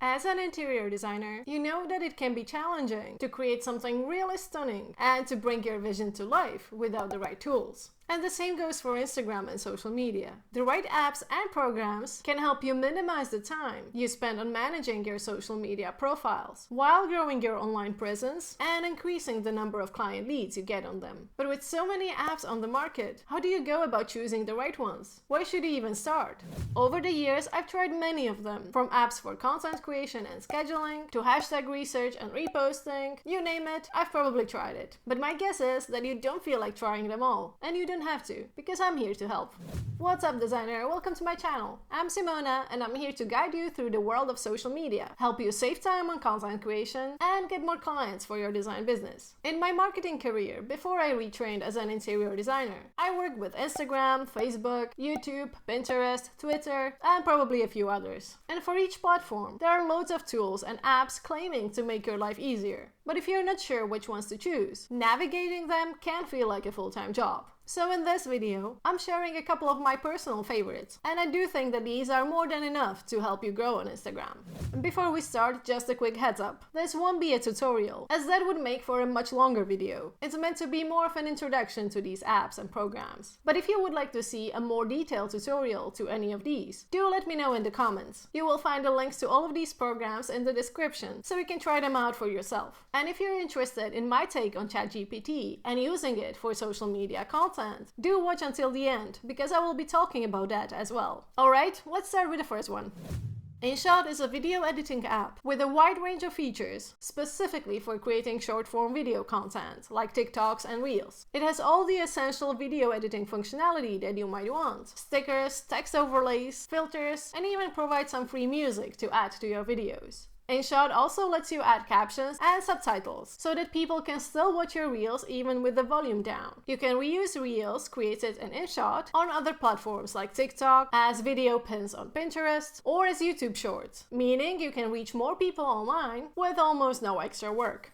As an interior designer, you know that it can be challenging to create something really stunning and to bring your vision to life without the right tools. And the same goes for Instagram and social media. The right apps and programs can help you minimize the time you spend on managing your social media profiles while growing your online presence and increasing the number of client leads you get on them. But with so many apps on the market, how do you go about choosing the right ones? Where should you even start? Over the years, I've tried many of them, from apps for content creation and scheduling to hashtag research and reposting. You name it, I've probably tried it. But my guess is that you don't feel like trying them all, and you don't have to, because I'm here to help. What's up, designer? Welcome to my channel. I'm Simona, and I'm here to guide you through the world of social media, help you save time on content creation, and get more clients for your design business. In my marketing career, before I retrained as an interior designer, I worked with Instagram, Facebook, YouTube, Pinterest, Twitter, and probably a few others. And for each platform, there are loads of tools and apps claiming to make your life easier. But if you're not sure which ones to choose, navigating them can feel like a full-time job. So in this video, I'm sharing a couple of my personal favorites, and I do think that these are more than enough to help you grow on Instagram. Before we start, just a quick heads up. This won't be a tutorial, as that would make for a much longer video. It's meant to be more of an introduction to these apps and programs. But if you would like to see a more detailed tutorial to any of these, do let me know in the comments. You will find the links to all of these programs in the description, so you can try them out for yourself. And if you're interested in my take on ChatGPT and using it for social media content, do watch until the end, because I will be talking about that as well. Alright, let's start with the first one. InShot is a video editing app with a wide range of features, specifically for creating short-form video content, like TikToks and Reels. It has all the essential video editing functionality that you might want: stickers, text overlays, filters, and even provides some free music to add to your videos. InShot also lets you add captions and subtitles, so that people can still watch your Reels even with the volume down. You can reuse Reels created in InShot on other platforms like TikTok, as video pins on Pinterest, or as YouTube Shorts, meaning you can reach more people online with almost no extra work.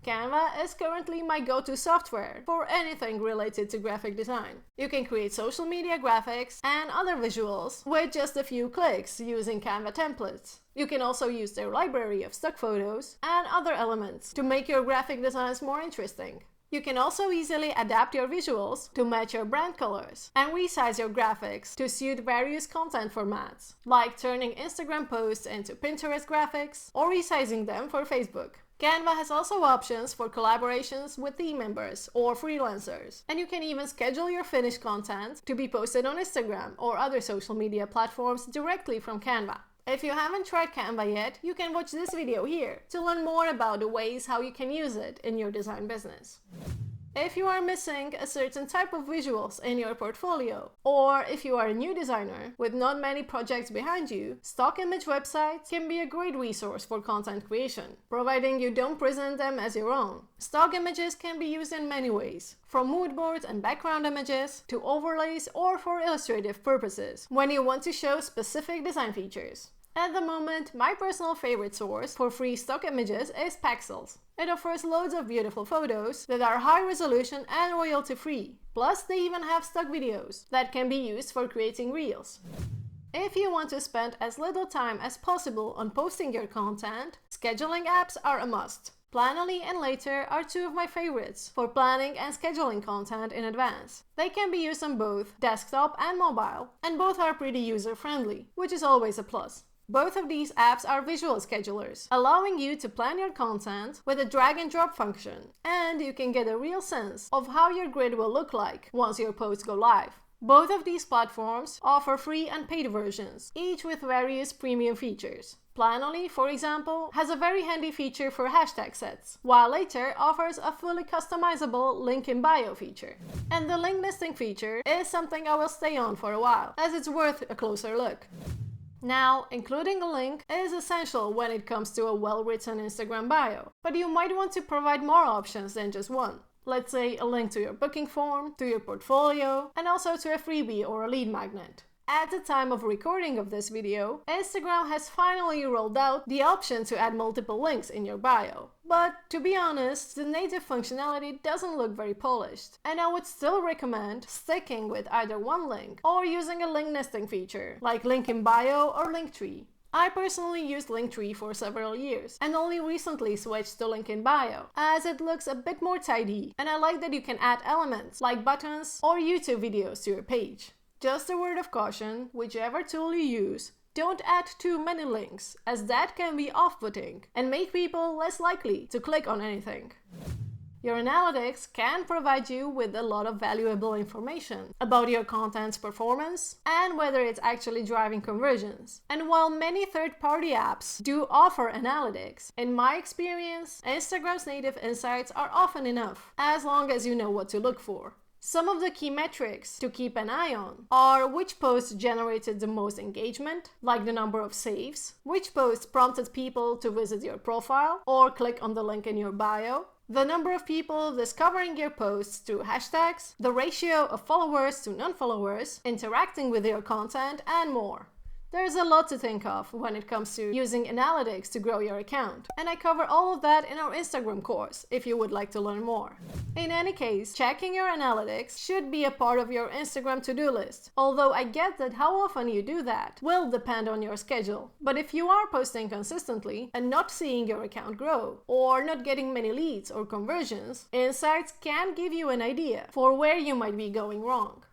Canva is currently my go-to software for anything related to graphic design. You can create social media graphics and other visuals with just a few clicks using Canva templates. You can also use their library of stock photos and other elements to make your graphic designs more interesting. You can also easily adapt your visuals to match your brand colors and resize your graphics to suit various content formats, like turning Instagram posts into Pinterest graphics or resizing them for Facebook. Canva has also options for collaborations with team members or freelancers, and you can even schedule your finished content to be posted on Instagram or other social media platforms directly from Canva. If you haven't tried Canva yet, you can watch this video here to learn more about the ways how you can use it in your design business. If you are missing a certain type of visuals in your portfolio, or if you are a new designer with not many projects behind you, stock image websites can be a great resource for content creation, providing you don't present them as your own. Stock images can be used in many ways, from mood boards and background images to overlays, or for illustrative purposes, when you want to show specific design features. At the moment, my personal favorite source for free stock images is Pexels. It offers loads of beautiful photos that are high resolution and royalty free. Plus, they even have stock videos that can be used for creating Reels. If you want to spend as little time as possible on posting your content, scheduling apps are a must. Planoly and Later are two of my favorites for planning and scheduling content in advance. They can be used on both desktop and mobile, and both are pretty user-friendly, which is always a plus. Both of these apps are visual schedulers, allowing you to plan your content with a drag and drop function, and you can get a real sense of how your grid will look like once your posts go live. Both of these platforms offer free and paid versions, each with various premium features. Planoly, for example, has a very handy feature for hashtag sets, while Later offers a fully customizable Linkinbio feature. And the link nesting feature is something I will stay on for a while, as it's worth a closer look. Now, including a link is essential when it comes to a well-written Instagram bio, but you might want to provide more options than just one. Let's say a link to your booking form, to your portfolio, and also to a freebie or a lead magnet. At the time of recording of this video, Instagram has finally rolled out the option to add multiple links in your bio. But to be honest, the native functionality doesn't look very polished, and I would still recommend sticking with either one link or using a link nesting feature like Linkinbio or Linktree. I personally used Linktree for several years and only recently switched to Linkinbio, as it looks a bit more tidy, and I like that you can add elements like buttons or YouTube videos to your page. Just a word of caution, whichever tool you use, don't add too many links, as that can be off-putting and make people less likely to click on anything. Your analytics can provide you with a lot of valuable information about your content's performance and whether it's actually driving conversions. And while many third-party apps do offer analytics, in my experience, Instagram's native insights are often enough, as long as you know what to look for. Some of the key metrics to keep an eye on are which posts generated the most engagement, like the number of saves, which posts prompted people to visit your profile or click on the link in your bio, the number of people discovering your posts through hashtags, the ratio of followers to non-followers, interacting with your content, and more. There's a lot to think of when it comes to using analytics to grow your account, and I cover all of that in our Instagram course if you would like to learn more. In any case, checking your analytics should be a part of your Instagram to-do list, although I get that how often you do that will depend on your schedule. But if you are posting consistently and not seeing your account grow, or not getting many leads or conversions, insights can give you an idea for where you might be going wrong.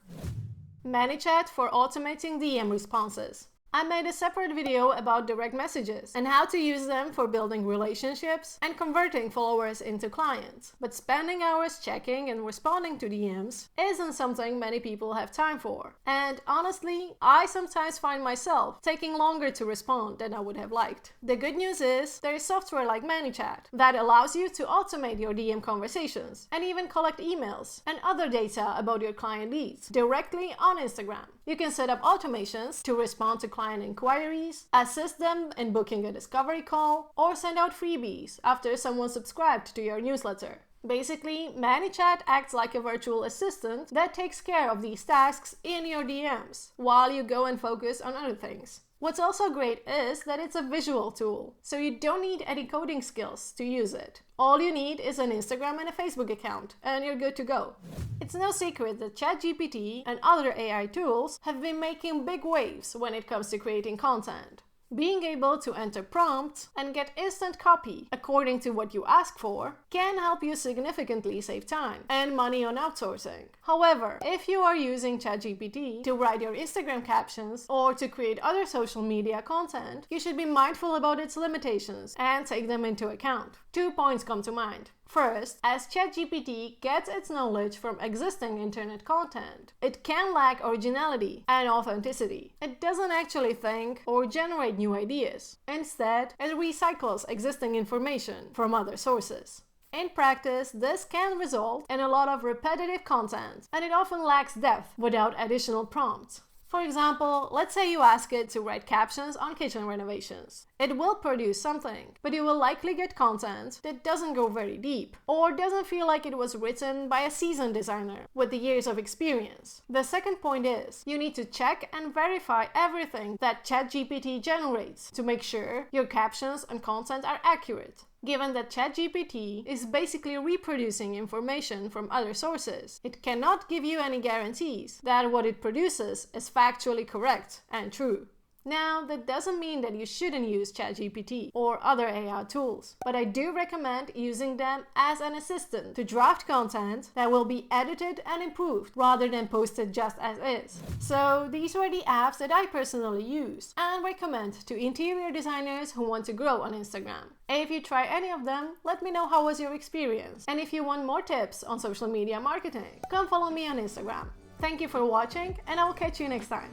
Manychat for automating DM responses. I made a separate video about direct messages and how to use them for building relationships and converting followers into clients. But spending hours checking and responding to DMs isn't something many people have time for. And honestly, I sometimes find myself taking longer to respond than I would have liked. The good news is there is software like Manychat that allows you to automate your DM conversations and even collect emails and other data about your client leads directly on Instagram. You can set up automations to respond to client inquiries, assist them in booking a discovery call, or send out freebies after someone subscribed to your newsletter. Basically, Manychat acts like a virtual assistant that takes care of these tasks in your DMs, while you go and focus on other things. What's also great is that it's a visual tool, so you don't need any coding skills to use it. All you need is an Instagram and a Facebook account, and you're good to go. It's no secret that ChatGPT and other AI tools have been making big waves when it comes to creating content. Being able to enter prompts and get instant copy according to what you ask for can help you significantly save time and money on outsourcing. However, if you are using ChatGPT to write your Instagram captions or to create other social media content, you should be mindful about its limitations and take them into account. 2 points come to mind. First, as ChatGPT gets its knowledge from existing internet content, it can lack originality and authenticity. It doesn't actually think or generate new ideas. Instead, it recycles existing information from other sources. In practice, this can result in a lot of repetitive content, and it often lacks depth without additional prompts. For example, let's say you ask it to write captions on kitchen renovations. It will produce something, but you will likely get content that doesn't go very deep, or doesn't feel like it was written by a seasoned designer with the years of experience. The second point is, you need to check and verify everything that ChatGPT generates to make sure your captions and content are accurate. Given that ChatGPT is basically reproducing information from other sources, it cannot give you any guarantees that what it produces is factually correct and true. Now, that doesn't mean that you shouldn't use ChatGPT or other AI tools, but I do recommend using them as an assistant to draft content that will be edited and improved rather than posted just as is. So these were the apps that I personally use and recommend to interior designers who want to grow on Instagram. If you try any of them, let me know how was your experience. And if you want more tips on social media marketing, come follow me on Instagram. Thank you for watching, and I will catch you next time.